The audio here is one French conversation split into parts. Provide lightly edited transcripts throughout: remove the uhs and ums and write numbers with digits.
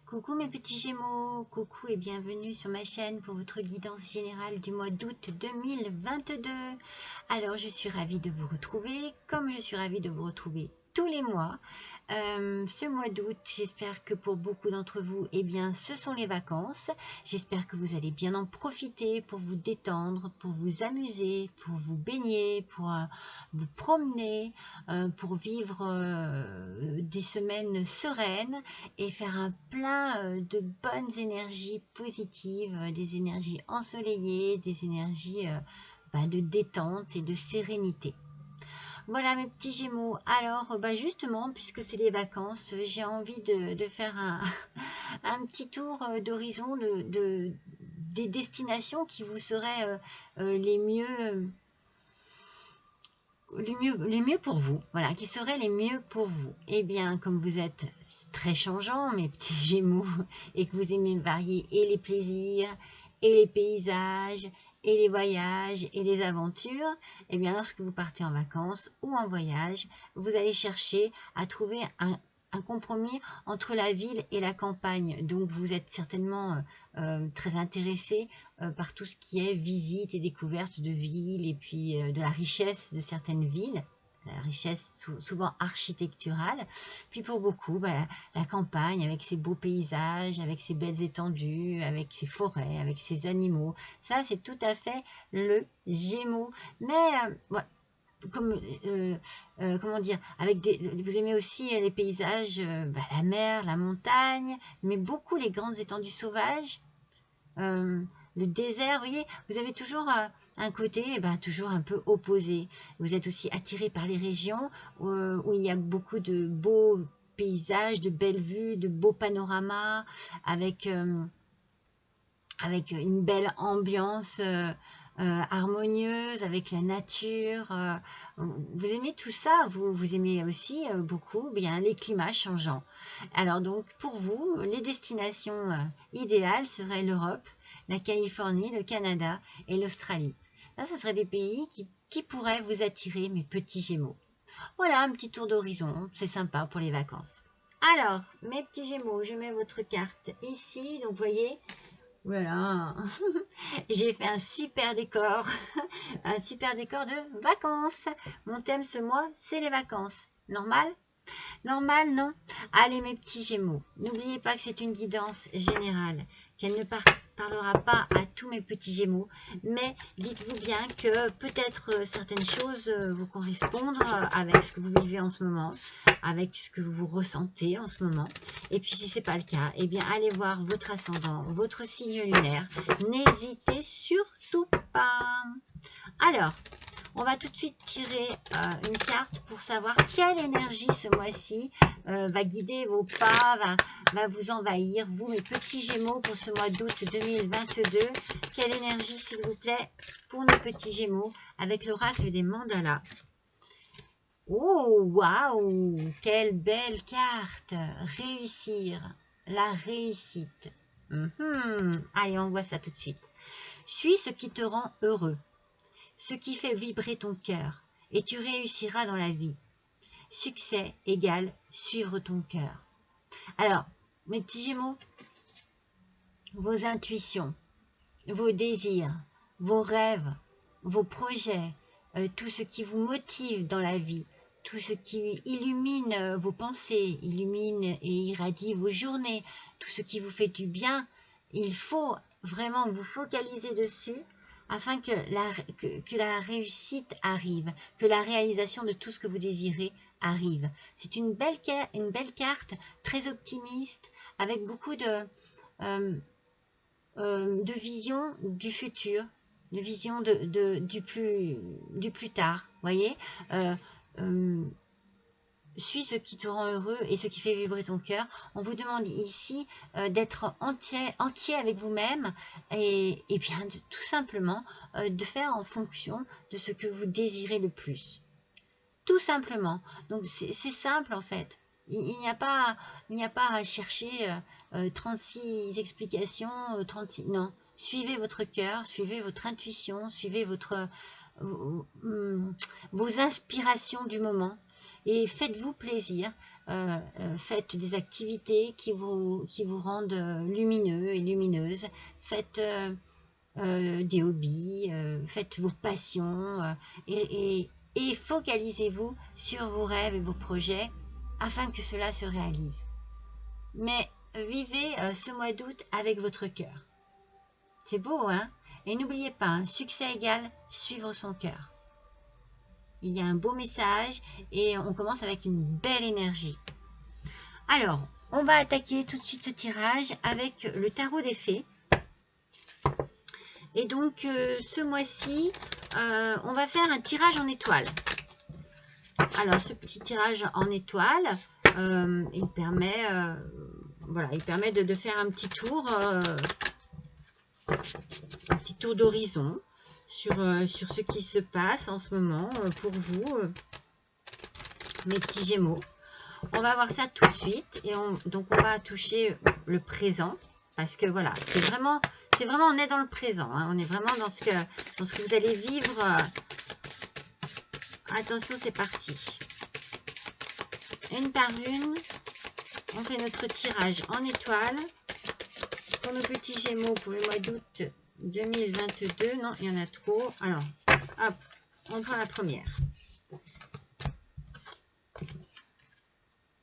Coucou mes petits Gémeaux, coucou et bienvenue sur ma chaîne pour votre guidance générale du mois d'août 2022. Alors je suis ravie de vous retrouver, comme je suis ravie de vous retrouver tous les mois. Ce mois d'août, j'espère que pour beaucoup d'entre vous, eh bien, ce sont les vacances. J'espère que vous allez bien en profiter pour vous détendre, pour vous amuser, pour vous baigner, pour vous promener, pour vivre des semaines sereines et faire un plein de bonnes énergies positives, des énergies ensoleillées, des énergies de détente et de sérénité. Voilà mes petits Gémeaux. Alors justement, puisque c'est les vacances, j'ai envie de faire un petit tour d'horizon des destinations qui vous seraient les mieux pour vous, voilà, qui seraient les mieux pour vous. Eh bien, comme vous êtes très changeants, mes petits Gémeaux, et que vous aimez varier et les plaisirs, et les paysages, et les voyages, et les aventures, eh bien, lorsque vous partez en vacances ou en voyage, vous allez chercher à trouver un compromis entre la ville et la campagne. Donc, vous êtes certainement très intéressé par tout ce qui est visite et découverte de villes et puis de la richesse de certaines villes, la richesse souvent architecturale. Puis pour beaucoup, la campagne avec ses beaux paysages, avec ses belles étendues, avec ses forêts, avec ses animaux. Ça, c'est tout à fait le Gémeaux. Mais comme comment dire, vous aimez aussi les paysages, la mer, la montagne, mais beaucoup les grandes étendues sauvages, le désert. Vous voyez, vous avez toujours un côté toujours un peu opposé. Vous êtes aussi attiré par les régions où il y a beaucoup de beaux paysages, de belles vues, de beaux panoramas, avec une belle ambiance harmonieuse, avec la nature. Vous aimez tout ça, vous aimez aussi beaucoup bien les climats changeants. Alors donc pour vous, les destinations idéales seraient l'Europe, la Californie, le Canada et l'Australie. Là, ce seraient des pays qui pourraient vous attirer, mes petits Gémeaux. Voilà, un petit tour d'horizon, c'est sympa pour les vacances. Alors, mes petits Gémeaux, je mets votre carte ici, donc vous voyez, voilà, j'ai fait un super décor, un super décor de vacances. Mon thème ce mois, c'est les vacances. Normal? Normal, non? Allez mes petits Gémeaux, n'oubliez pas que c'est une guidance générale, qu'elle ne parlera pas à tous mes petits Gémeaux, mais dites-vous bien que peut-être certaines choses vous correspondent avec ce que vous vivez en ce moment, avec ce que vous ressentez en ce moment. Et puis si ce n'est pas le cas, eh bien allez voir votre ascendant, votre signe lunaire. N'hésitez surtout pas. Alors, on va tout de suite tirer une carte pour savoir quelle énergie ce mois-ci va guider vos pas, va vous envahir, vous mes petits Gémeaux pour ce mois d'août 2022. Quelle énergie s'il vous plaît pour mes petits Gémeaux avec l'oracle des mandalas. Oh, waouh, quelle belle carte! Réussir, la réussite. Allez, on voit ça tout de suite. Suis ce qui te rend heureux, ce qui fait vibrer ton cœur, et tu réussiras dans la vie. Succès égale suivre ton cœur. Alors, mes petits Gémeaux, vos intuitions, vos désirs, vos rêves, vos projets, tout ce qui vous motive dans la vie, tout ce qui illumine vos pensées, illumine et irradie vos journées, tout ce qui vous fait du bien, il faut vraiment vous focaliser dessus afin que la réussite arrive, que la réalisation de tout ce que vous désirez arrive. C'est une belle carte, très optimiste, avec beaucoup de vision du futur, de vision du plus tard, voyez. Suis ce qui te rend heureux et ce qui fait vibrer ton cœur. On vous demande ici d'être entier avec vous-même et bien tout simplement de faire en fonction de ce que vous désirez le plus. Tout simplement. Donc c'est simple en fait. Il n'y a pas à chercher 36 explications, 36... Non, suivez votre cœur, suivez votre intuition, suivez vos inspirations du moment. et faites-vous plaisir. Faites des activités qui vous rendent lumineux et lumineuse. Faites des hobbies, faites vos passions et focalisez-vous sur vos rêves et vos projets afin que cela se réalise. Mais vivez ce mois d'août avec votre cœur. C'est beau, hein? Et n'oubliez pas, un succès égale suivre son cœur. Il y a un beau message et on commence avec une belle énergie. Alors, on va attaquer tout de suite ce tirage avec le tarot des fées. Et donc, ce mois-ci, on va faire un tirage en étoiles. Alors, ce petit tirage en étoiles, il permet, voilà, il permet de faire un petit tour d'horizon sur ce qui se passe en ce moment pour vous, mes petits Gémeaux. On va voir ça tout de suite et donc on va toucher le présent parce que voilà, c'est vraiment on est dans le présent, hein, on est vraiment dans ce que vous allez vivre. Attention, c'est parti. Une par une, on fait notre tirage en étoiles pour nos petits Gémeaux pour le mois d'août 2022. Non, il y en a trop. Alors, hop, on prend la première.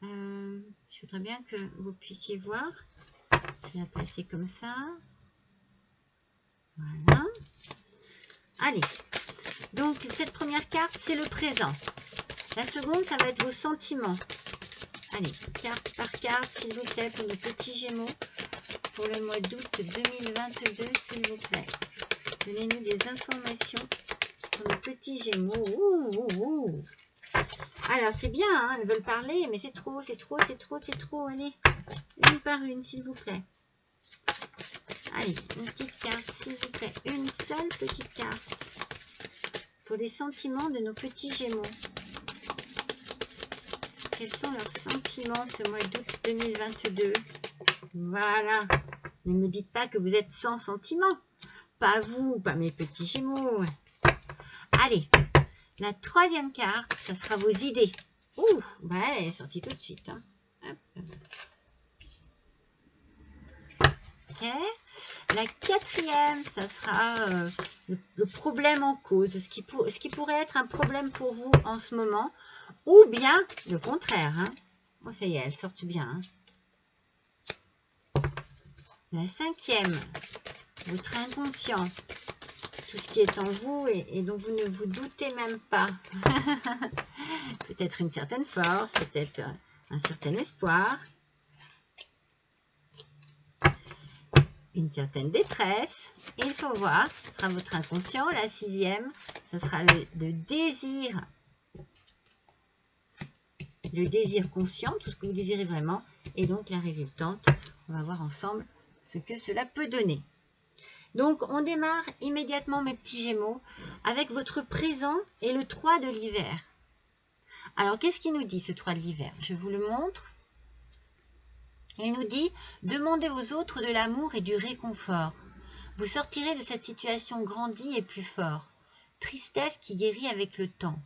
Je voudrais bien que vous puissiez voir. Je vais la placer comme ça. Voilà. Allez. Donc, cette première carte, c'est le présent. La seconde, ça va être vos sentiments. Allez, carte par carte, s'il vous plaît, pour nos petits Gémeaux. Pour le mois d'août 2022, s'il vous plaît. Donnez-nous des informations pour nos petits Gémeaux. Ouh, ouh, ouh. Alors, c'est bien, hein, elles veulent parler, mais c'est trop, c'est trop, c'est trop, c'est trop. Allez, une par une, s'il vous plaît. Allez, une petite carte, s'il vous plaît. Une seule petite carte pour les sentiments de nos petits Gémeaux. Quels sont leurs sentiments ce mois d'août 2022? Voilà. Ne me dites pas que vous êtes sans sentiments. Pas vous, pas mes petits Gémeaux. Allez, la troisième carte, ça sera vos idées. Ouh, bah elle est sortie tout de suite. Hein. Hop. Ok. La quatrième, ça sera le problème en cause, ce qui pourrait être un problème pour vous en ce moment, ou bien le contraire. Hein. Oh, ça y est, elles sortent bien. Hein. La cinquième, votre inconscient, tout ce qui est en vous et dont vous ne vous doutez même pas. Peut-être une certaine force, peut-être un certain espoir. Une certaine détresse. Et il faut voir, ce sera votre inconscient. La sixième, ce sera le désir conscient, tout ce que vous désirez vraiment. Et donc la résultante, on va voir ensemble ce que cela peut donner. Donc on démarre immédiatement, mes petits Gémeaux, avec votre présent et le 3 de l'hiver. Alors qu'est-ce qu'il nous dit ce 3 de l'hiver? Je vous le montre. Il nous dit « Demandez aux autres de l'amour et du réconfort. Vous sortirez de cette situation grandie et plus fort. Tristesse qui guérit avec le temps. »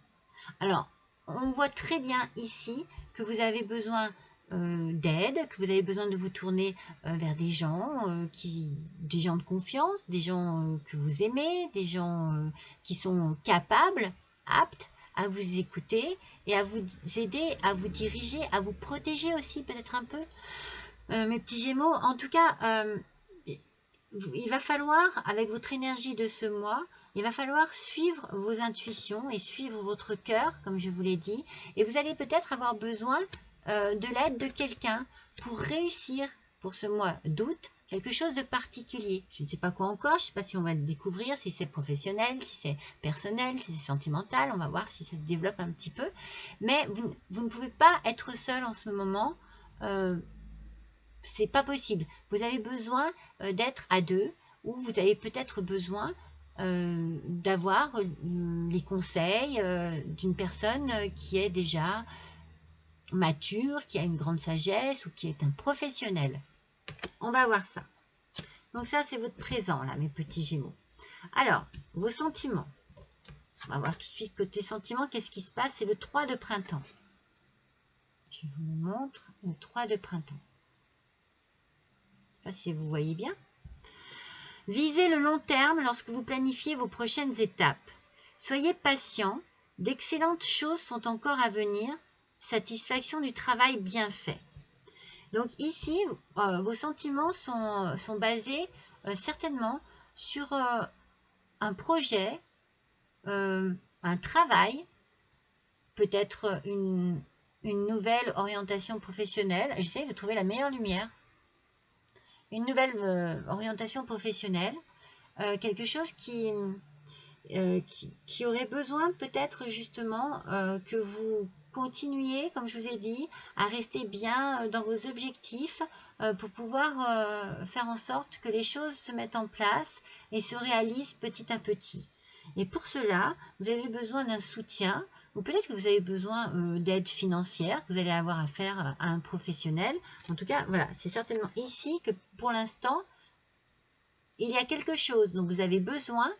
Alors, on voit très bien ici que vous avez besoin d'aide, que vous avez besoin de vous tourner vers des gens de confiance, des gens que vous aimez, des gens qui sont capables, aptes à vous écouter et à vous aider, à vous diriger, à vous protéger aussi peut-être un peu. Mes petits Gémeaux, en tout cas, il va falloir, avec votre énergie de ce mois, il va falloir suivre vos intuitions et suivre votre cœur, comme je vous l'ai dit. Et vous allez peut-être avoir besoin de l'aide de quelqu'un pour réussir pour ce mois d'août quelque chose de particulier. Je ne sais pas quoi encore, je ne sais pas si on va le découvrir, si c'est professionnel, si c'est personnel, si c'est sentimental. On va voir si ça se développe un petit peu. Mais vous ne pouvez pas être seul en ce moment. C'est pas possible. Vous avez besoin d'être à deux ou vous avez peut-être besoin d'avoir les conseils d'une personne qui est déjà mature, qui a une grande sagesse ou qui est un professionnel. On va voir ça. Donc ça, c'est votre présent, là, mes petits Gémeaux. Alors, vos sentiments. On va voir tout de suite côté sentiments, qu'est-ce qui se passe? C'est le 3 de printemps. Je vous le montre, le 3 de printemps. Je ne sais pas si vous voyez bien. Visez le long terme lorsque vous planifiez vos prochaines étapes. Soyez patient, d'excellentes choses sont encore à venir. Satisfaction du travail bien fait. Donc ici, vos sentiments sont basés certainement sur un projet, un travail, peut-être une nouvelle orientation professionnelle. J'essaie de trouver la meilleure lumière. Une nouvelle orientation professionnelle, quelque chose qui aurait besoin peut-être justement que vous continuiez, comme je vous ai dit, à rester bien dans vos objectifs pour pouvoir faire en sorte que les choses se mettent en place et se réalisent petit à petit. Et pour cela, vous avez besoin d'un soutien, ou peut-être que vous avez besoin d'aide financière, que vous allez avoir affaire à un professionnel. En tout cas, voilà, c'est certainement ici que pour l'instant, il y a quelque chose dont vous avez besoin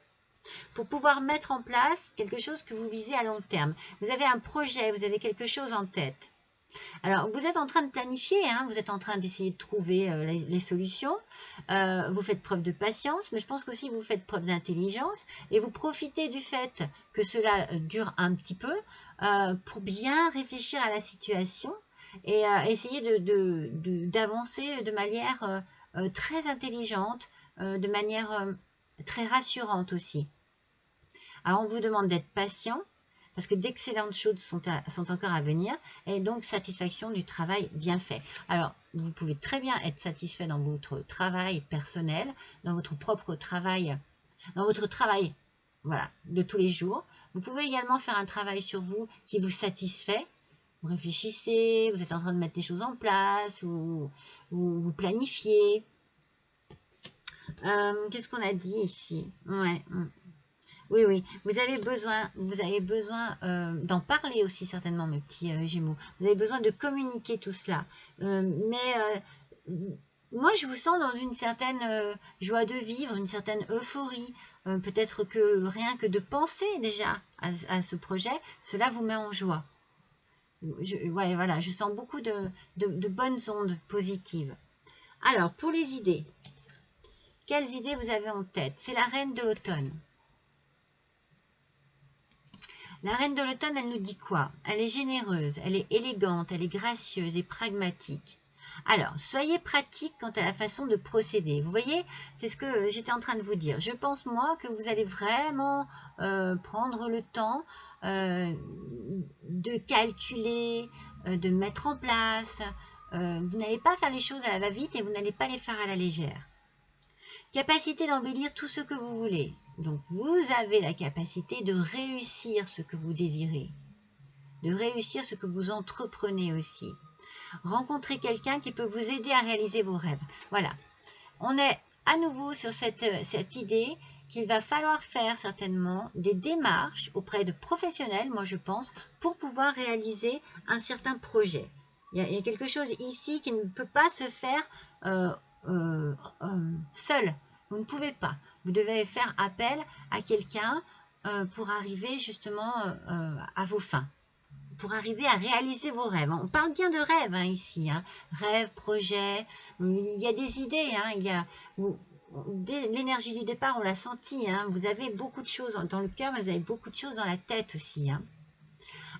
pour pouvoir mettre en place quelque chose que vous visez à long terme. Vous avez un projet, vous avez quelque chose en tête. Alors, vous êtes en train de planifier, hein, vous êtes en train d'essayer de trouver les solutions. Vous faites preuve de patience, mais je pense qu'aussi vous faites preuve d'intelligence et vous profitez du fait que cela dure un petit peu pour bien réfléchir à la situation et essayer d'avancer de manière très intelligente, de manière très rassurante aussi. Alors, on vous demande d'être patient, parce que d'excellentes choses sont encore à venir, et donc satisfaction du travail bien fait. Alors, vous pouvez très bien être satisfait dans votre travail personnel, dans votre propre travail, voilà, de tous les jours. Vous pouvez également faire un travail sur vous qui vous satisfait. Vous réfléchissez, vous êtes en train de mettre des choses en place, ou vous planifiez. Qu'est-ce qu'on a dit ici? Ouais. Oui, oui, vous avez besoin d'en parler aussi certainement, mes petits Gémeaux. Vous avez besoin de communiquer tout cela. Moi, je vous sens dans une certaine joie de vivre, une certaine euphorie. Peut-être que rien que de penser déjà à ce projet, cela vous met en joie. Ouais, voilà, je sens beaucoup de bonnes ondes positives. Alors, pour les idées, quelles idées vous avez en tête? C'est la reine de l'automne. La reine de l'automne, elle nous dit quoi? Elle est généreuse, elle est élégante, elle est gracieuse et pragmatique. Alors, soyez pratique quant à la façon de procéder. Vous voyez, c'est ce que j'étais en train de vous dire. Je pense, moi, que vous allez vraiment prendre le temps de calculer, de mettre en place. Vous n'allez pas faire les choses à la va-vite et vous n'allez pas les faire à la légère. Capacité d'embellir tout ce que vous voulez. Donc, vous avez la capacité de réussir ce que vous désirez, de réussir ce que vous entreprenez aussi. Rencontrez quelqu'un qui peut vous aider à réaliser vos rêves. Voilà, on est à nouveau sur cette idée qu'il va falloir faire certainement des démarches auprès de professionnels, moi je pense, pour pouvoir réaliser un certain projet. Il y a quelque chose ici qui ne peut pas se faire seul. Vous ne pouvez pas. Vous devez faire appel à quelqu'un pour arriver justement à vos fins, pour arriver à réaliser vos rêves. On parle bien de rêves ici. Rêves, projets, il y a des idées. L'énergie du départ, on l'a senti. Vous avez beaucoup de choses dans le cœur, mais vous avez beaucoup de choses dans la tête aussi.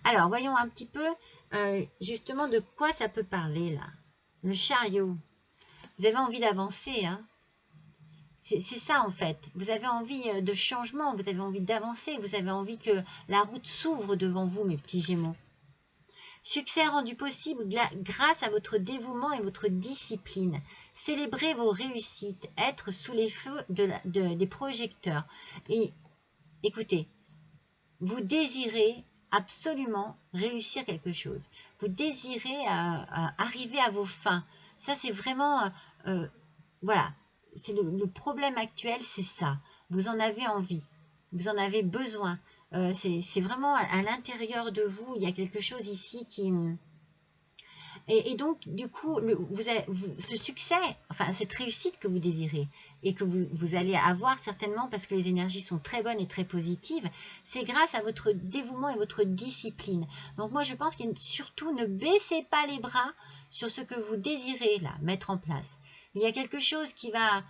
Alors, voyons un petit peu justement de quoi ça peut parler là. Le chariot. Vous avez envie d'avancer, C'est ça en fait. Vous avez envie de changement, vous avez envie d'avancer, vous avez envie que la route s'ouvre devant vous, mes petits Gémeaux. Succès rendu possible grâce à votre dévouement et votre discipline. Célébrez vos réussites, être sous les feux des projecteurs. Et écoutez, vous désirez absolument réussir quelque chose. Vous désirez arriver à vos fins. Ça, c'est vraiment... voilà. C'est le problème actuel, c'est ça. Vous en avez envie, vous en avez besoin. C'est vraiment à l'intérieur de vous, il y a quelque chose ici qui... Et donc, du coup, ce succès, enfin, cette réussite que vous désirez et que vous allez avoir certainement parce que les énergies sont très bonnes et très positives, c'est grâce à votre dévouement et votre discipline. Donc moi, je pense que surtout, ne baissez pas les bras sur ce que vous désirez là, mettre en place. Il y a quelque chose qui va...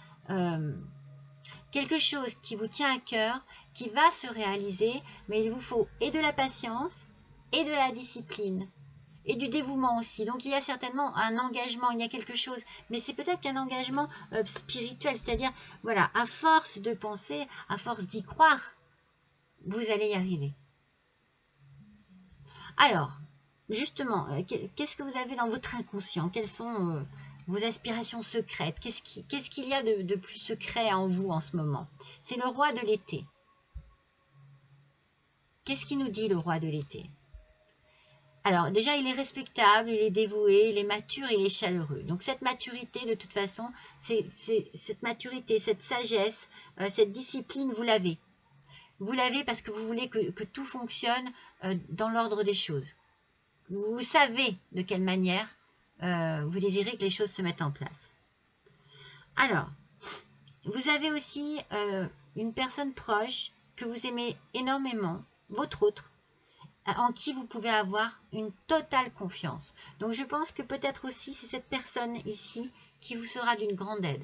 quelque chose qui vous tient à cœur, qui va se réaliser, mais il vous faut et de la patience et de la discipline. Et du dévouement aussi. Donc il y a certainement un engagement, il y a quelque chose, mais c'est peut-être qu'un engagement spirituel, c'est-à-dire, voilà, à force de penser, à force d'y croire, vous allez y arriver. Alors, justement, qu'est-ce que vous avez dans votre inconscient? Quelles sont vos aspirations secrètes? Qu'est-ce qu'il y a de plus secret en vous en ce moment? C'est le roi de l'été. Qu'est-ce qu'il nous dit, le roi de l'été? Alors, déjà, il est respectable, il est dévoué, il est mature, il est chaleureux. Donc, cette maturité, de toute façon, cette maturité, cette sagesse, cette discipline, vous l'avez. Vous l'avez parce que vous voulez que tout fonctionne dans l'ordre des choses. Vous savez de quelle manière vous désirez que les choses se mettent en place. Alors, vous avez aussi une personne proche que vous aimez énormément, votre autre, en qui vous pouvez avoir une totale confiance. Donc je pense que peut-être aussi c'est cette personne ici qui vous sera d'une grande aide.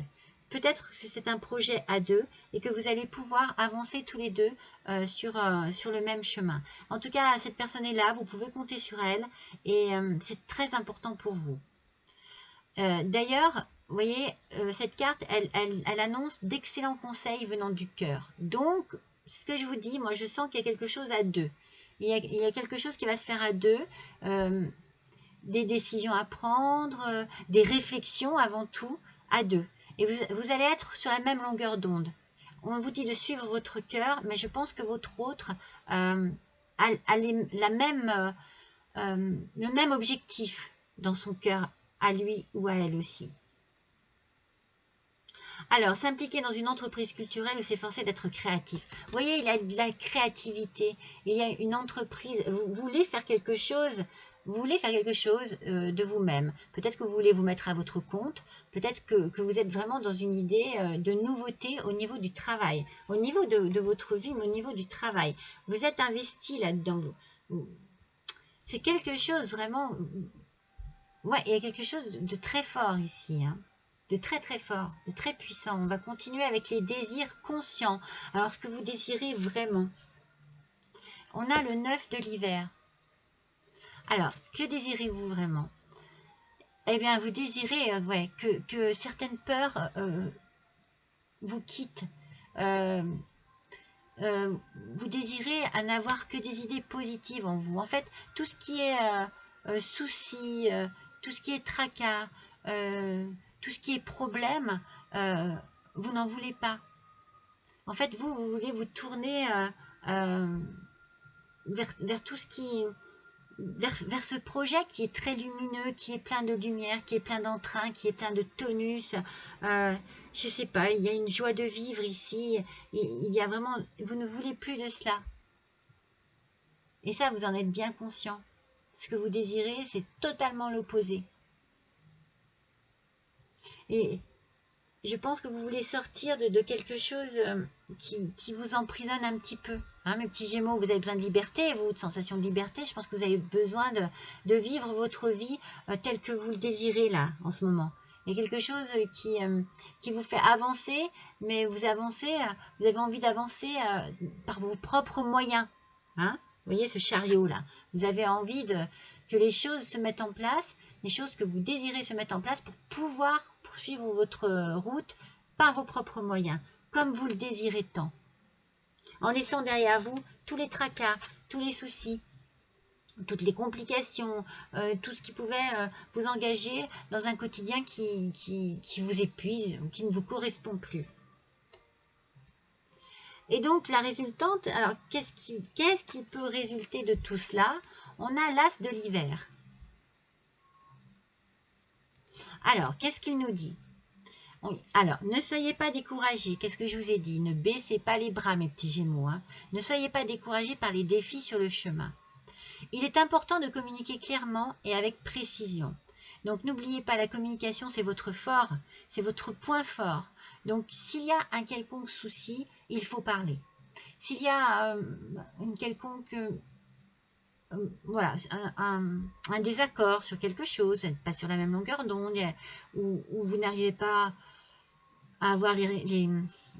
Peut-être que c'est un projet à deux et que vous allez pouvoir avancer tous les deux sur le même chemin. En tout cas, cette personne est là, vous pouvez compter sur elle et c'est très important pour vous. D'ailleurs, vous voyez, cette carte, elle annonce d'excellents conseils venant du cœur. Donc, ce que je vous dis, moi je sens qu'il y a quelque chose à deux. Il y a quelque chose qui va se faire à deux, des décisions à prendre, des réflexions avant tout, à deux. Et vous allez être sur la même longueur d'onde. On vous dit de suivre votre cœur, mais je pense que votre autre a le même objectif dans son cœur, à lui ou à elle aussi. Alors, s'impliquer dans une entreprise culturelle ou s'efforcer d'être créatif. Vous voyez, il y a de la créativité. Il y a une entreprise. Vous voulez faire quelque chose. Vous voulez faire quelque chose de vous-même. Peut-être que vous voulez vous mettre à votre compte. Peut-être que vous êtes vraiment dans une idée de nouveauté au niveau du travail. Au niveau de votre vie, mais au niveau du travail. Vous êtes investi là-dedans. C'est quelque chose vraiment... Ouais, il y a quelque chose de très fort ici, hein. De très très fort, de très puissant. On va continuer avec les désirs conscients. Alors, ce que vous désirez vraiment. On a le 9 de l'hiver. Alors, que désirez-vous vraiment? Eh bien, vous désirez que certaines peurs vous quittent. Vous désirez n'avoir que des idées positives en vous. En fait, tout ce qui est soucis, tout ce qui est tracas, tout ce qui est problème, vous n'en voulez pas. En fait, vous voulez vous tourner vers tout ce qui... Vers ce projet qui est très lumineux, qui est plein de lumière, qui est plein d'entrain, qui est plein de tonus. Je sais pas, il y a une joie de vivre ici. Il y a vraiment... Vous ne voulez plus de cela. Et ça, vous en êtes bien conscient. Ce que vous désirez, c'est totalement l'opposé. Et je pense que vous voulez sortir de quelque chose qui vous emprisonne un petit peu. Hein, mes petits Gémeaux, vous avez besoin de liberté, vous, de sensation de liberté. Je pense que vous avez besoin de vivre votre vie telle que vous le désirez là, en ce moment. Il y a quelque chose qui vous fait avancer, mais vous avancez, vous avez envie d'avancer par vos propres moyens. Hein? Vous voyez ce chariot là. Vous avez envie que les choses se mettent en place, les choses que vous désirez se mettre en place pour pouvoir poursuivre votre route par vos propres moyens, comme vous le désirez tant. En laissant derrière vous tous les tracas, tous les soucis, toutes les complications, tout ce qui pouvait vous engager dans un quotidien qui vous épuise ou qui ne vous correspond plus. Et donc la résultante, alors qu'est-ce qui peut résulter de tout cela? On a l'as de l'hiver. Alors, qu'est-ce qu'il nous dit? Alors, ne soyez pas découragés. Qu'est-ce que je vous ai dit? Ne baissez pas les bras, mes petits Gémeaux. Hein. Ne soyez pas découragés par les défis sur le chemin. Il est important de communiquer clairement et avec précision. Donc n'oubliez pas, la communication, c'est votre fort, c'est votre point fort. Donc s'il y a un quelconque souci, il faut parler. S'il y a une quelconque... voilà, un désaccord sur quelque chose, vous n'êtes pas sur la même longueur d'onde, ou vous n'arrivez pas à avoir les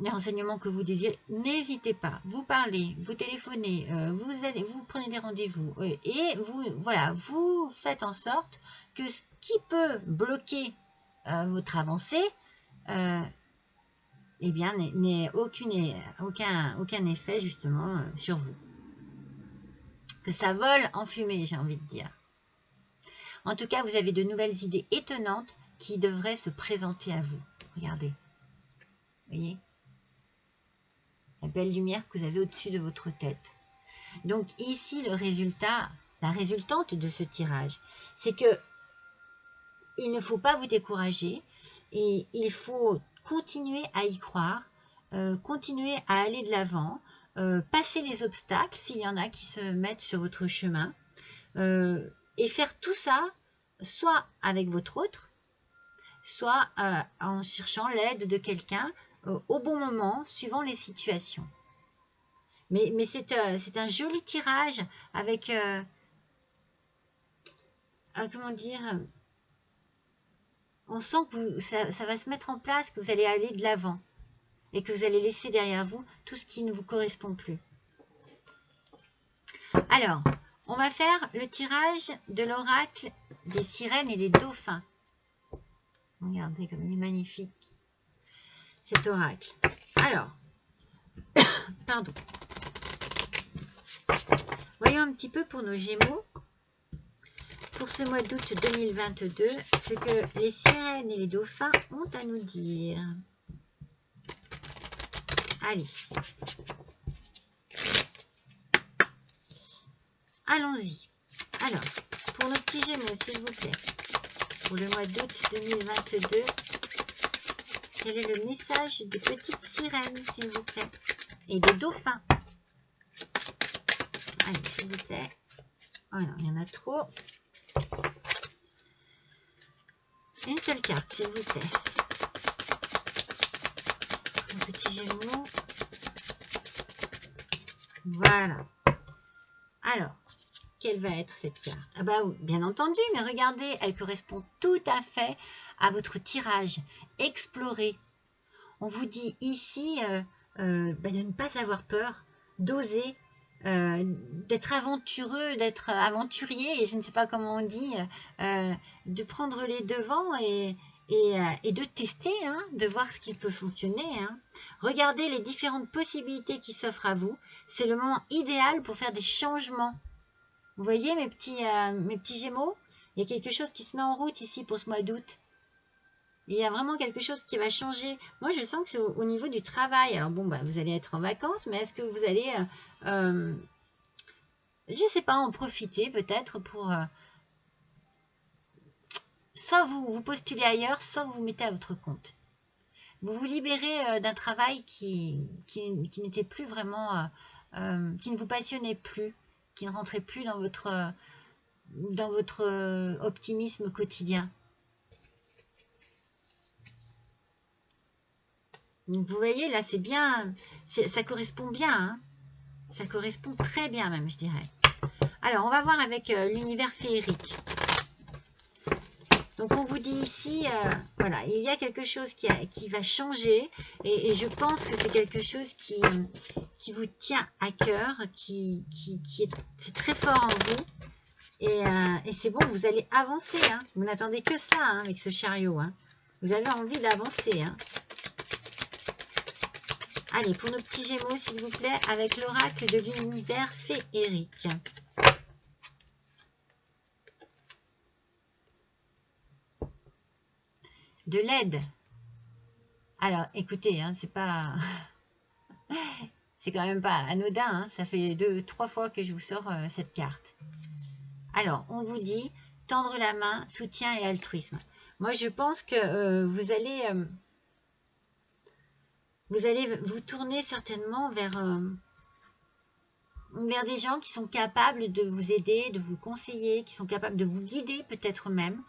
renseignements que vous désirez, n'hésitez pas, vous parlez, vous téléphonez, vous prenez des rendez-vous, et vous faites en sorte que ce qui peut bloquer votre avancée, eh bien, n'ait aucun effet justement sur vous. Que ça vole en fumée, j'ai envie de dire. En tout cas, vous avez de nouvelles idées étonnantes qui devraient se présenter à vous. Regardez. Vous voyez? La belle lumière que vous avez au-dessus de votre tête. Donc ici, le résultat, la résultante de ce tirage, c'est que il ne faut pas vous décourager et il faut continuer à y croire, continuer à aller de l'avant, passer les obstacles s'il y en a qui se mettent sur votre chemin, et faire tout ça soit avec votre autre, soit en cherchant l'aide de quelqu'un au bon moment, suivant les situations. Mais c'est un joli tirage avec, comment dire, on sent que ça va se mettre en place, que vous allez aller de l'avant et que vous allez laisser derrière vous tout ce qui ne vous correspond plus. Alors, on va faire le tirage de l'oracle des sirènes et des dauphins. Regardez comme il est magnifique, cet oracle. Alors, pardon. Voyons un petit peu pour nos Gémeaux, pour ce mois d'août 2022, ce que les sirènes et les dauphins ont à nous dire. Allez. Allons-y. Alors, pour nos petits Gémeaux, s'il vous plaît, pour le mois d'août 2022, quel est le message des petites sirènes, s'il vous plaît, et des dauphins? Allez, s'il vous plaît. Oh non, il y en a trop. Une seule carte, s'il vous plaît. Nos petits Gémeaux. Voilà. Alors, quelle va être cette carte? Ah bah, bien entendu, mais regardez, elle correspond tout à fait à votre tirage. Explorer. On vous dit ici de ne pas avoir peur, d'oser, d'être aventureux, d'être aventurier, et je ne sais pas comment on dit, de prendre les devants et de tester, hein, de voir ce qui peut fonctionner. Hein. Regardez les différentes possibilités qui s'offrent à vous. C'est le moment idéal pour faire des changements. Vous voyez mes petits Gémeaux? Il y a quelque chose qui se met en route ici pour ce mois d'août. Il y a vraiment quelque chose qui va changer. Moi, je sens que c'est au niveau du travail. Alors bon, vous allez être en vacances, mais est-ce que vous allez, je ne sais pas, en profiter peut-être pour... soit vous postulez ailleurs, soit vous vous mettez à votre compte. Vous vous libérez d'un travail qui n'était plus vraiment... qui ne vous passionnait plus, qui ne rentrait plus dans votre optimisme quotidien. Donc vous voyez, là, c'est bien, ça correspond bien, hein. Ça correspond très bien même, je dirais. Alors, on va voir avec l'univers féerique. Donc, on vous dit ici, voilà, il y a quelque chose qui va changer, et je pense que c'est quelque chose qui vous tient à cœur, c'est très fort en vous, et c'est bon, vous allez avancer, hein. Vous n'attendez que ça, hein, avec ce chariot, hein. Vous avez envie d'avancer, hein. Allez, pour nos petits Gémeaux, s'il vous plaît, avec l'oracle de l'univers féerique. De l'aide. Alors, écoutez, hein, c'est pas... c'est quand même pas anodin, hein, ça fait 2-3 fois que je vous sors cette carte. Alors, on vous dit tendre la main, soutien et altruisme. Moi, je pense que vous allez vous tourner certainement vers des gens qui sont capables de vous aider, de vous conseiller, qui sont capables de vous guider peut-être même.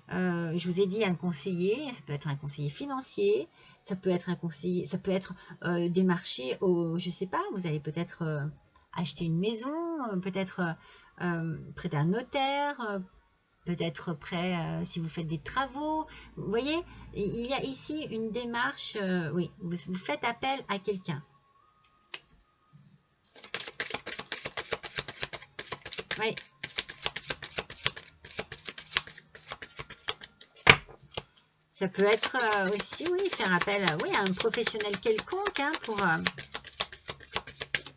Je vous ai dit un conseiller, ça peut être un conseiller financier, ça peut être un conseiller, ça peut être des marchés au, je sais pas, vous allez peut-être acheter une maison, peut-être prêter un notaire, peut-être prêt si vous faites des travaux. Vous voyez, il y a ici une démarche, oui, vous faites appel à quelqu'un. Oui. Ça peut être aussi, oui, faire appel oui, à un professionnel quelconque, hein,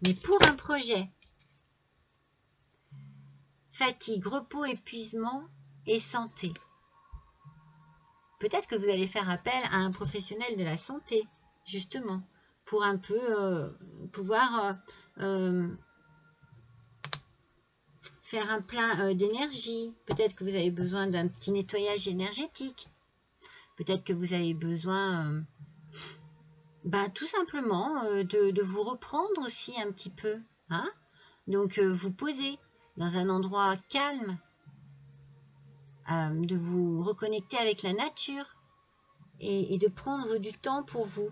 mais pour un projet. Fatigue, repos, épuisement et santé. Peut-être que vous allez faire appel à un professionnel de la santé, justement, pour un peu pouvoir faire un plein d'énergie. Peut-être que vous avez besoin d'un petit nettoyage énergétique. Peut-être que vous avez besoin, tout simplement, de vous reprendre aussi un petit peu. Hein? Donc, vous poser dans un endroit calme, de vous reconnecter avec la nature et de prendre du temps pour vous.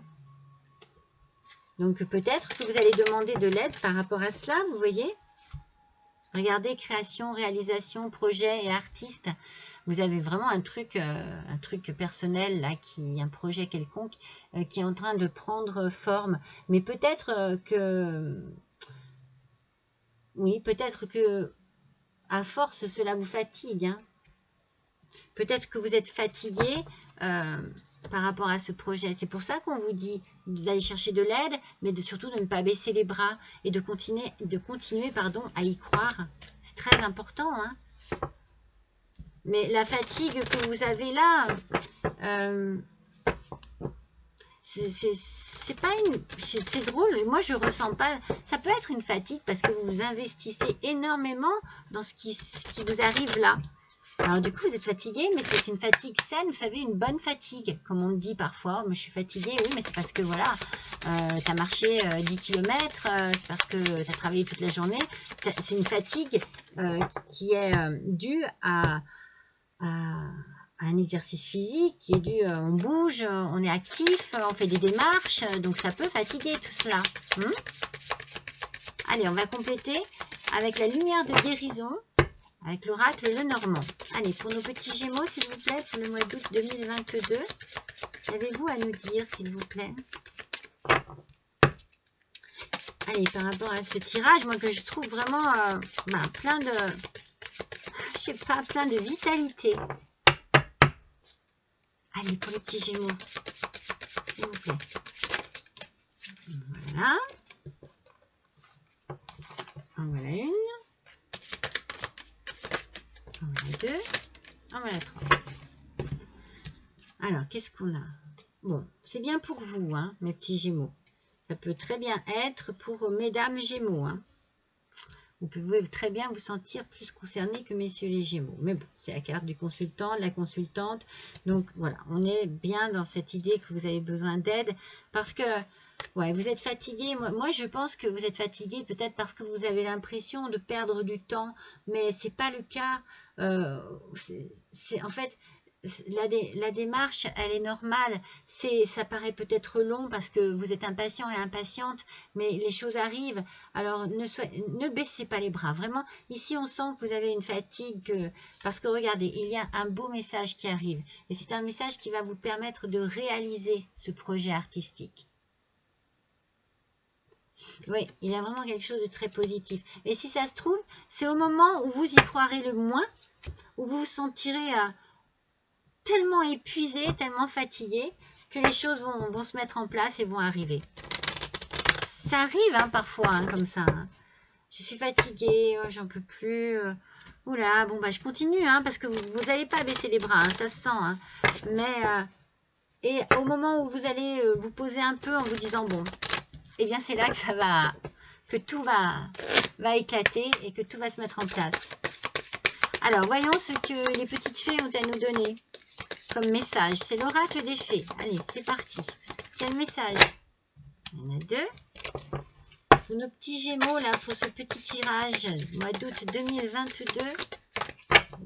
Donc, peut-être que vous allez demander de l'aide par rapport à cela, vous voyez? Regardez, création, réalisation, projet et artiste. Vous avez vraiment un truc personnel, là, un projet quelconque qui est en train de prendre forme. Mais peut-être oui, peut-être que à force, cela vous fatigue. Hein. Peut-être que vous êtes fatigué par rapport à ce projet. C'est pour ça qu'on vous dit d'aller chercher de l'aide, mais surtout de ne pas baisser les bras et de continuer à y croire. C'est très important. Hein. Mais la fatigue que vous avez là, c'est pas une... C'est drôle, moi je ressens pas... Ça peut être une fatigue parce que vous vous investissez énormément dans ce qui vous arrive là. Alors du coup vous êtes fatigué, mais c'est une fatigue saine, vous savez, une bonne fatigue, comme on le dit parfois. Moi je suis fatiguée, oui, mais c'est parce que voilà, tu as marché 10 km, c'est parce que tu as travaillé toute la journée. C'est une fatigue qui est due à un exercice physique qui est dû, on bouge, on est actif, on fait des démarches, donc ça peut fatiguer tout cela. Allez, on va compléter avec la lumière de guérison, avec l'oracle Lenormand. Allez, pour nos petits Gémeaux, s'il vous plaît, pour le mois d'août 2022, qu'avez-vous à nous dire, s'il vous plaît? Allez, par rapport à ce tirage, moi que je trouve vraiment plein de, je sais pas, plein de vitalité. Allez, pour les petits Gémeaux, s'il vous plaît. Voilà. En voilà une. En voilà deux. En voilà trois. Alors, qu'est-ce qu'on a? Bon, c'est bien pour vous, hein, mes petits Gémeaux. Ça peut très bien être pour mesdames Gémeaux. Hein. Vous pouvez très bien vous sentir plus concerné que messieurs les Gémeaux. Mais bon, c'est la carte du consultant, de la consultante. Donc voilà, on est bien dans cette idée que vous avez besoin d'aide. Parce que, ouais, vous êtes fatigué. Moi, je pense que vous êtes fatigué peut-être parce que vous avez l'impression de perdre du temps. Mais ce n'est pas le cas. En fait... La démarche, elle est normale. Ça paraît peut-être long parce que vous êtes impatient et impatiente, mais les choses arrivent. Alors, ne baissez pas les bras. Vraiment, ici, on sent que vous avez une fatigue. Parce que, regardez, il y a un beau message qui arrive. Et c'est un message qui va vous permettre de réaliser ce projet artistique. Oui, il y a vraiment quelque chose de très positif. Et si ça se trouve, c'est au moment où vous y croirez le moins, où vous vous sentirez... tellement épuisé, tellement fatigué, que les choses vont se mettre en place et vont arriver. Ça arrive hein, parfois, hein, comme ça. Hein. Je suis fatiguée, oh, j'en peux plus. Oula, bon, bah, je continue, hein, parce que vous n'allez pas baisser les bras, hein, ça se sent. Hein. Mais, et au moment où vous allez vous poser un peu en vous disant, bon, eh bien, c'est là que tout va éclater et que tout va se mettre en place. Alors, voyons ce que les petites fées ont à nous donner. Comme message, c'est l'oracle des fées. Allez, c'est parti. Quel message? Il y en a deux. Pour nos petits Gémeaux, là, pour ce petit tirage, mois d'août 2022.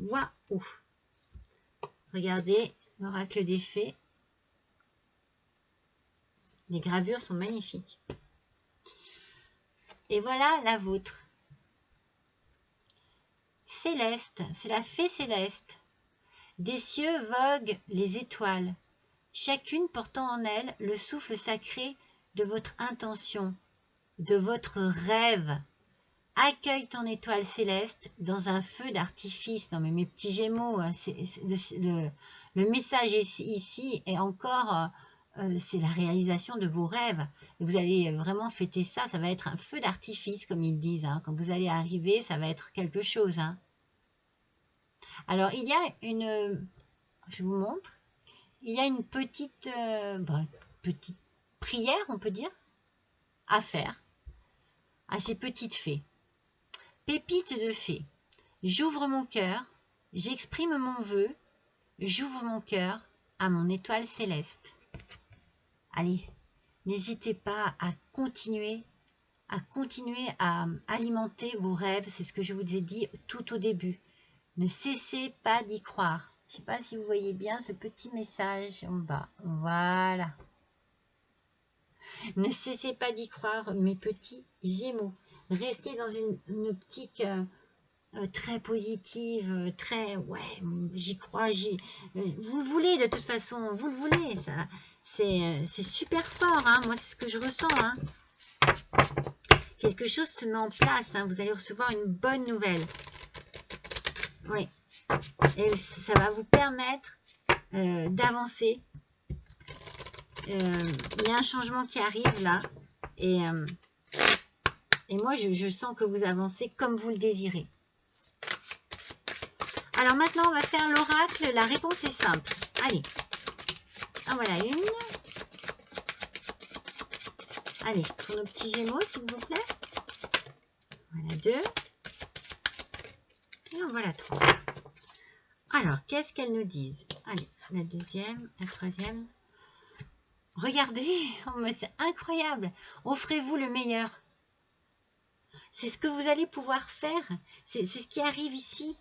Waouh! Regardez, l'oracle des fées. Les gravures sont magnifiques. Et voilà la vôtre. Céleste, c'est la fée Céleste. Des cieux voguent les étoiles, chacune portant en elle le souffle sacré de votre intention, de votre rêve. Accueille ton étoile céleste dans un feu d'artifice. Non mais mes petits Gémeaux, le message ici est encore, c'est la réalisation de vos rêves. Et vous allez vraiment fêter ça, ça va être un feu d'artifice comme ils disent. Hein. Quand vous allez arriver, ça va être quelque chose. Hein. Alors il y a une, je vous montre, il y a une petite prière, on peut dire, à faire à ces petites fées. Pépite de fée, j'ouvre mon cœur, j'exprime mon vœu, j'ouvre mon cœur à mon étoile céleste. Allez, n'hésitez pas à continuer à alimenter vos rêves, c'est ce que je vous ai dit tout au début. Ne cessez pas d'y croire. Je ne sais pas si vous voyez bien ce petit message en bas. Voilà. Ne cessez pas d'y croire, mes petits Gémeaux. Restez dans une optique très positive, très, ouais, j'y crois, vous le voulez de toute façon, vous le voulez, ça, c'est super fort, hein, moi c'est ce que je ressens, hein. Quelque chose se met en place, hein, vous allez recevoir une bonne nouvelle, oui, et ça va vous permettre d'avancer. Il y a un changement qui arrive là, et moi je sens que vous avancez comme vous le désirez. Alors maintenant, on va faire l'oracle. La réponse est simple. Allez. En voilà une. Allez, pour nos petits Gémeaux, s'il vous plaît. Voilà deux. Et en voilà trois. Alors, qu'est-ce qu'elles nous disent? Allez, la deuxième, la troisième. Regardez, oh, mais c'est incroyable. Offrez-vous le meilleur. C'est ce que vous allez pouvoir faire. C'est ce qui arrive ici.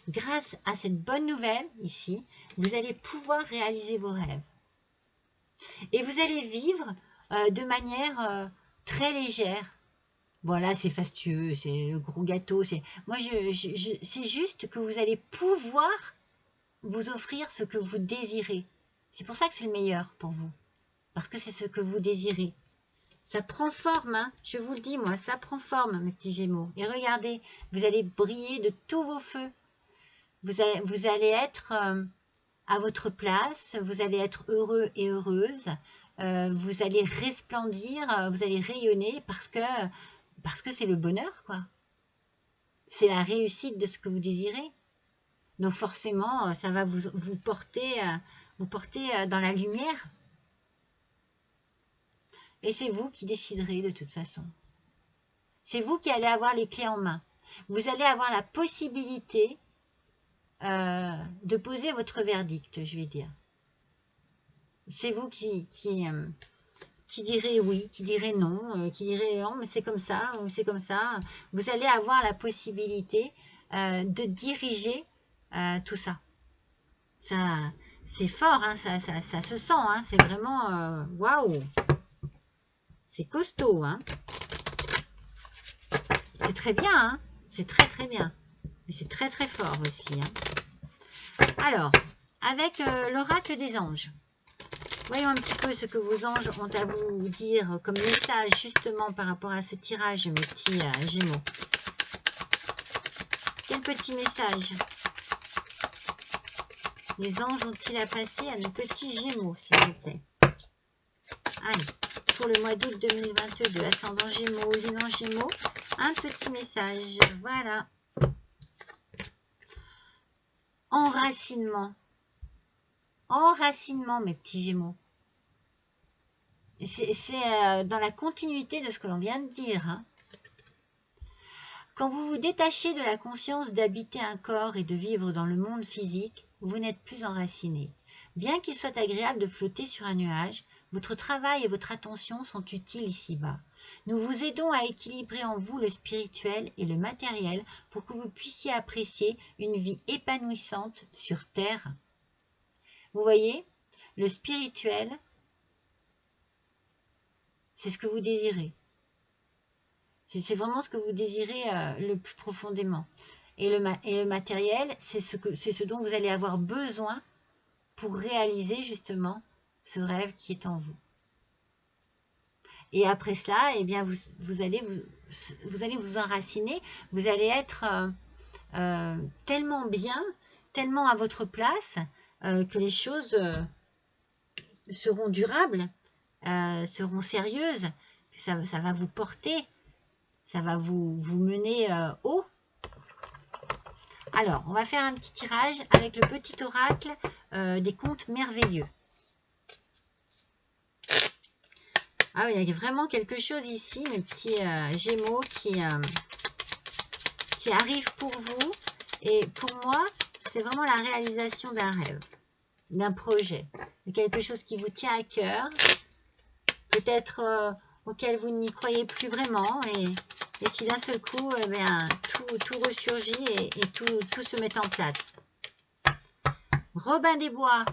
Grâce à cette bonne nouvelle, ici, vous allez pouvoir réaliser vos rêves. Et vous allez vivre de manière très légère. Voilà, c'est fastueux, c'est le gros gâteau. Moi, c'est juste que vous allez pouvoir vous offrir ce que vous désirez. C'est pour ça que c'est le meilleur pour vous. Parce que c'est ce que vous désirez. Ça prend forme, hein, je vous le dis, moi, ça prend forme, mes petits Gémeaux. Et regardez, vous allez briller de tous vos feux. Vous allez être à votre place, vous allez être heureux et heureuse, vous allez resplendir, vous allez rayonner parce que c'est le bonheur, quoi. C'est la réussite de ce que vous désirez. Donc forcément, ça va vous porter dans la lumière. Et c'est vous qui déciderez de toute façon. C'est vous qui allez avoir les clés en main. Vous allez avoir la possibilité de poser votre verdict, je vais dire. C'est vous qui direz oui, qui direz non, qui direz non, mais c'est comme ça, ou c'est comme ça. Vous allez avoir la possibilité de diriger tout ça. Ça, c'est fort, hein, ça se sent, hein, c'est vraiment waouh! C'est costaud, hein. C'est très bien, hein. C'est très très bien. Mais c'est très très fort aussi, hein. Alors, avec l'oracle des anges, voyons un petit peu ce que vos anges ont à vous dire comme message justement par rapport à ce tirage, mes petits Gémeaux. Quel petit message les anges ont-ils à passer à nos petits Gémeaux, s'il vous plaît? Allez, pour le mois d'août 2022, ascendant Gémeaux, lunan Gémeaux, un petit message, voilà. Enracinement. Enracinement, mes petits Gémeaux. C'est dans la continuité de ce que l'on vient de dire. Hein. Quand vous vous détachez de la conscience d'habiter un corps et de vivre dans le monde physique, vous n'êtes plus enraciné. Bien qu'il soit agréable de flotter sur un nuage, votre travail et votre attention sont utiles ici-bas. Nous vous aidons à équilibrer en vous le spirituel et le matériel pour que vous puissiez apprécier une vie épanouissante sur Terre. Vous voyez, le spirituel, c'est ce que vous désirez. C'est vraiment ce que vous désirez le plus profondément. Et le matériel, c'est ce dont vous allez avoir besoin pour réaliser justement ce rêve qui est en vous. Et après cela, eh bien, vous allez vous enraciner, vous allez être tellement bien, tellement à votre place, que les choses seront durables, seront sérieuses, ça va vous porter, ça va vous mener haut. Alors, on va faire un petit tirage avec le petit oracle des contes merveilleux. Ah oui, il y a vraiment quelque chose ici, mes petits gémeaux, qui arrive pour vous. Et pour moi, c'est vraiment la réalisation d'un rêve, d'un projet, de quelque chose qui vous tient à cœur, peut-être auquel vous n'y croyez plus vraiment, et qui d'un seul coup, eh bien, tout ressurgit et tout se met en place. Robin des Bois,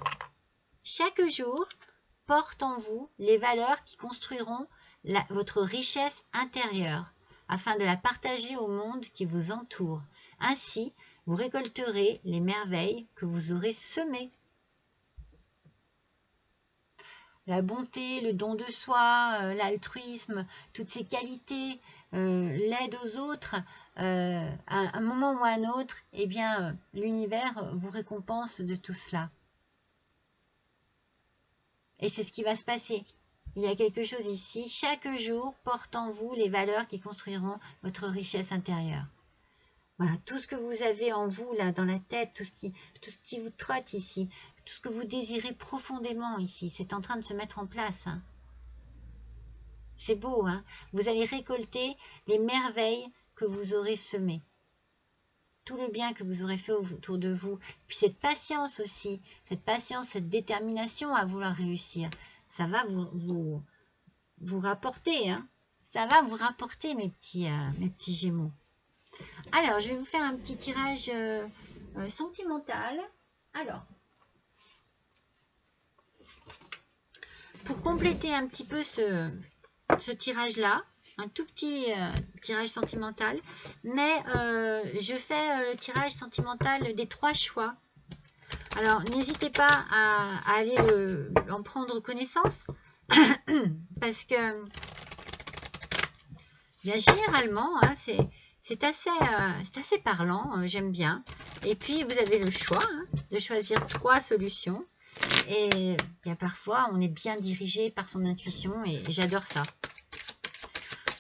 chaque jour, porte en vous les valeurs qui construiront votre richesse intérieure, afin de la partager au monde qui vous entoure. Ainsi, vous récolterez les merveilles que vous aurez semées. La bonté, le don de soi, l'altruisme, toutes ces qualités, l'aide aux autres, à un moment ou à un autre, eh bien, l'univers vous récompense de tout cela. Et c'est ce qui va se passer. Il y a quelque chose ici. Chaque jour porte en vous les valeurs qui construiront votre richesse intérieure. Voilà, tout ce que vous avez en vous, là, dans la tête, tout ce qui vous trotte ici, tout ce que vous désirez profondément ici, c'est en train de se mettre en place. Hein. C'est beau, hein? Vous allez récolter les merveilles que vous aurez semées. Tout le bien que vous aurez fait autour de vous. Puis cette patience aussi, cette détermination à vouloir réussir, ça va vous rapporter. Hein? Ça va vous rapporter, mes petits gémeaux. Alors, je vais vous faire un petit tirage sentimental. Alors, pour compléter un petit peu ce tirage-là, un tout petit tirage sentimental, mais je fais le tirage sentimental des 3 choix. Alors, n'hésitez pas à aller en prendre connaissance, parce que bien généralement, hein, c'est assez parlant, j'aime bien. Et puis, vous avez le choix de choisir 3 solutions. Et bien, parfois, on est bien dirigé par son intuition et j'adore ça.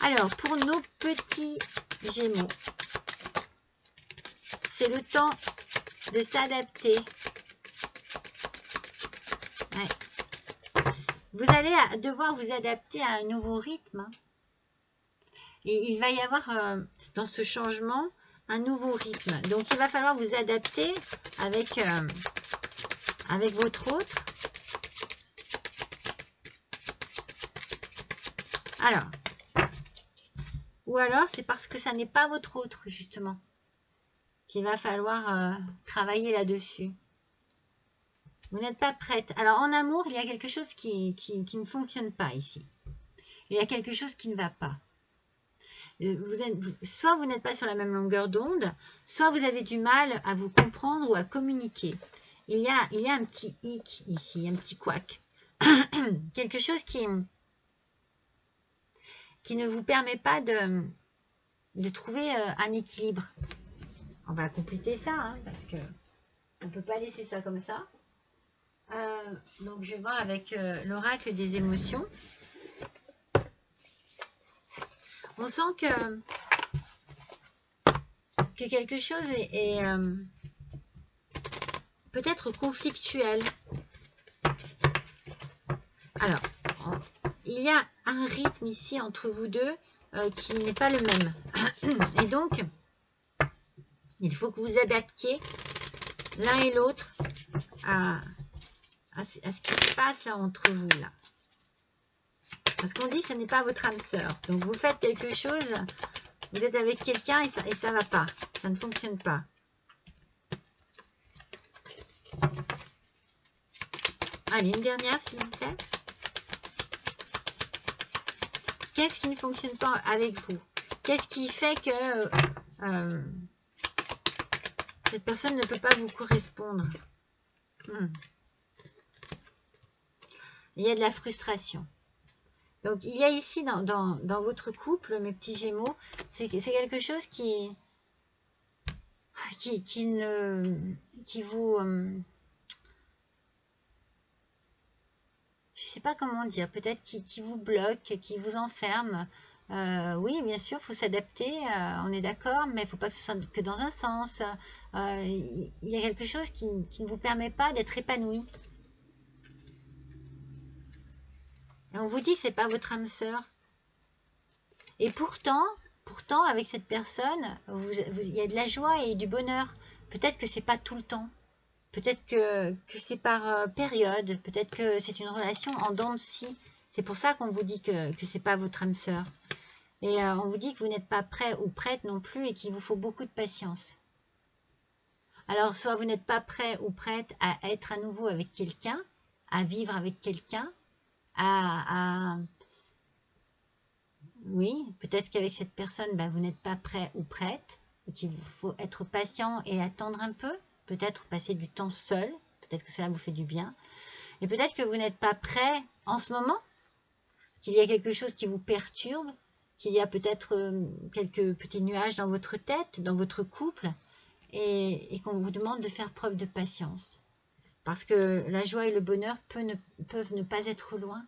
Alors, pour nos petits gémeaux, c'est le temps de s'adapter. Ouais. Vous allez devoir vous adapter à un nouveau rythme. Et il va y avoir dans ce changement un nouveau rythme. Donc, il va falloir vous adapter avec votre autre. Alors, ou alors c'est parce que ça n'est pas votre autre, justement, qu'il va falloir travailler là-dessus. Vous n'êtes pas prête. Alors, en amour, il y a quelque chose qui ne fonctionne pas ici. Il y a quelque chose qui ne va pas. Soit vous n'êtes pas sur la même longueur d'onde, soit vous avez du mal à vous comprendre ou à communiquer. Il y a un petit hic ici, un petit couac. Quelque chose qui ne vous permet pas de trouver un équilibre. On va compléter ça, hein, parce que on ne peut pas laisser ça comme ça. Donc, je vais voir avec l'oracle des émotions. On sent que quelque chose est peut-être conflictuel. Alors, il y a un rythme ici entre vous deux qui n'est pas le même. Et donc, il faut que vous adaptiez l'un et l'autre à ce qui se passe là entre vous. Là. Parce qu'on dit que ce n'est pas votre âme sœur. Donc, vous faites quelque chose, vous êtes avec quelqu'un et ça ne va pas. Ça ne fonctionne pas. Allez, une dernière, s'il vous plaît. Qu'est-ce qui ne fonctionne pas avec vous? Qu'est-ce qui fait que cette personne ne peut pas vous correspondre? Il y a de la frustration. Donc, il y a ici, dans votre couple, mes petits Gémeaux, c'est quelque chose qui vous... je sais pas comment dire, peut-être qui vous bloque, qui vous enferme. Oui, bien sûr, il faut s'adapter, on est d'accord, mais il ne faut pas que ce soit que dans un sens. Il y a quelque chose qui ne vous permet pas d'être épanoui. Et on vous dit que ce n'est pas votre âme sœur. Et pourtant, avec cette personne, il y a de la joie et du bonheur. Peut-être que ce n'est pas tout le temps. Peut-être que c'est par période. Peut-être que c'est une relation en dents de scie. C'est pour ça qu'on vous dit que ce n'est pas votre âme sœur. Et on vous dit que vous n'êtes pas prêt ou prête non plus et qu'il vous faut beaucoup de patience. Alors, soit vous n'êtes pas prêt ou prête à être à nouveau avec quelqu'un, à vivre avec quelqu'un, oui, peut-être qu'avec cette personne, vous n'êtes pas prêt ou prête, qu'il vous faut être patient et attendre un peu, peut-être passer du temps seul, peut-être que cela vous fait du bien, et peut-être que vous n'êtes pas prêt en ce moment, qu'il y a quelque chose qui vous perturbe, qu'il y a peut-être quelques petits nuages dans votre tête, dans votre couple, et qu'on vous demande de faire preuve de patience. Parce que la joie et le bonheur peuvent ne pas être loin.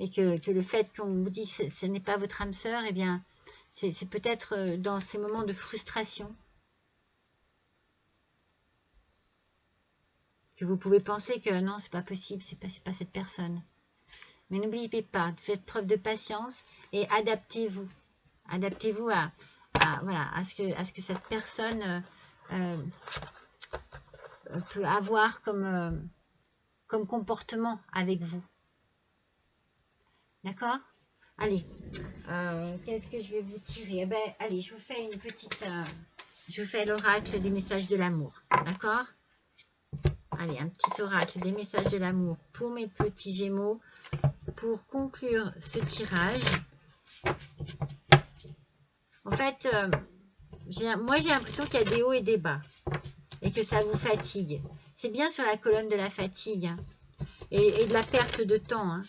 Et que le fait qu'on vous dit que ce n'est pas votre âme sœur, eh bien, c'est peut-être dans ces moments de frustration que vous pouvez penser que non, c'est pas possible, c'est pas cette personne. Mais n'oubliez pas, faites preuve de patience et adaptez-vous. Adaptez-vous voilà, à ce que cette personne peut avoir comme comportement avec vous. D'accord? Allez, qu'est-ce que je vais vous tirer? Eh ben, allez, je vous fais une petite... je vous fais l'oracle des messages de l'amour. D'accord? Allez, un petit oracle des messages de l'amour pour mes petits Gémeaux. Pour conclure ce tirage, en fait, moi j'ai l'impression qu'il y a des hauts et des bas et que ça vous fatigue. C'est bien sur la colonne de la fatigue et de la perte de temps. Hein.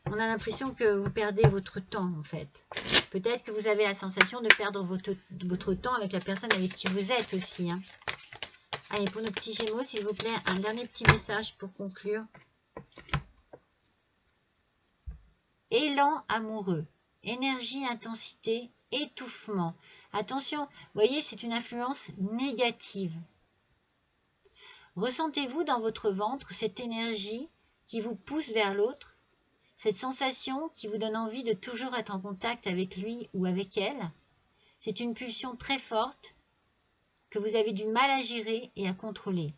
On a l'impression que vous perdez votre temps en fait. Peut-être que vous avez la sensation de perdre votre temps avec la personne avec qui vous êtes aussi. Hein. Allez, pour nos petits Gémeaux, s'il vous plaît, un dernier petit message pour conclure. Élan amoureux, énergie, intensité, étouffement. Attention, vous voyez, c'est une influence négative. Ressentez-vous dans votre ventre cette énergie qui vous pousse vers l'autre, cette sensation qui vous donne envie de toujours être en contact avec lui ou avec elle. C'est une pulsion très forte que vous avez du mal à gérer et à contrôler.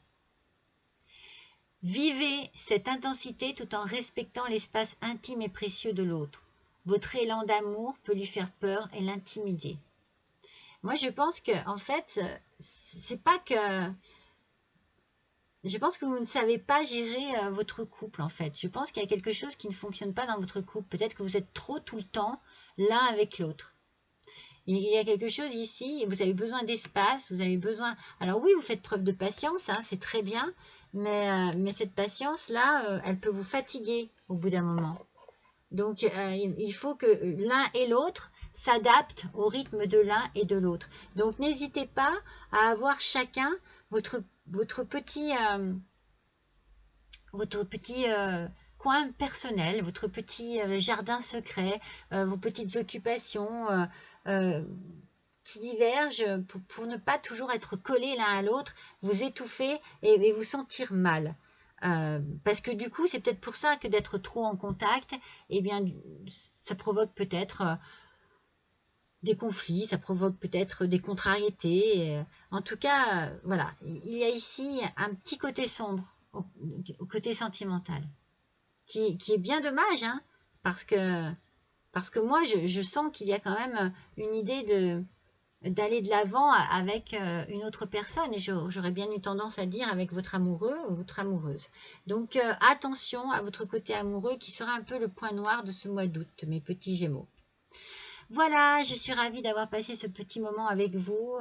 Vivez cette intensité tout en respectant l'espace intime et précieux de l'autre. Votre élan d'amour peut lui faire peur et l'intimider. Moi, je pense que, en fait, c'est pas que... Je pense que vous ne savez pas gérer votre couple, en fait. Je pense qu'il y a quelque chose qui ne fonctionne pas dans votre couple. Peut-être que vous êtes trop tout le temps l'un avec l'autre. Il y a quelque chose ici, vous avez besoin d'espace, vous avez besoin... Alors oui, vous faites preuve de patience, hein, c'est très bien, mais cette patience-là, elle peut vous fatiguer au bout d'un moment. Donc, il faut que l'un et l'autre s'adaptent au rythme de l'un et de l'autre. Donc, n'hésitez pas à avoir chacun votre petit coin personnel, votre petit jardin secret, vos petites occupations qui divergent pour ne pas toujours être collés l'un à l'autre, vous étouffer et vous sentir mal. Parce que du coup, c'est peut-être pour ça que d'être trop en contact, eh bien, ça provoque peut-être des conflits, ça provoque peut-être des contrariétés. En tout cas, voilà, il y a ici un petit côté sombre, au côté sentimental, qui est bien dommage, hein, parce que moi, je sens qu'il y a quand même une idée d'aller de l'avant avec une autre personne, et j'aurais bien eu tendance à dire avec votre amoureux ou votre amoureuse. Donc attention à votre côté amoureux qui sera un peu le point noir de ce mois d'août, mes petits Gémeaux. Voilà, je suis ravie d'avoir passé ce petit moment avec vous.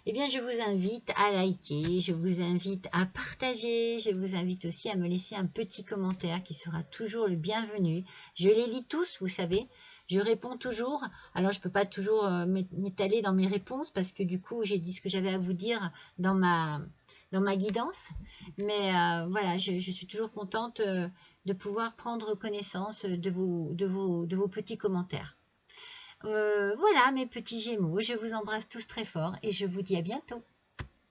Eh bien, je vous invite à liker, je vous invite à partager, je vous invite aussi à me laisser un petit commentaire qui sera toujours le bienvenu. Je les lis tous, vous savez, je réponds toujours. Alors, je ne peux pas toujours m'étaler dans mes réponses parce que du coup, j'ai dit ce que j'avais à vous dire dans ma guidance. Mais voilà, je suis toujours contente de pouvoir prendre connaissance de vos petits commentaires. Voilà mes petits Gémeaux, je vous embrasse tous très fort et je vous dis à bientôt.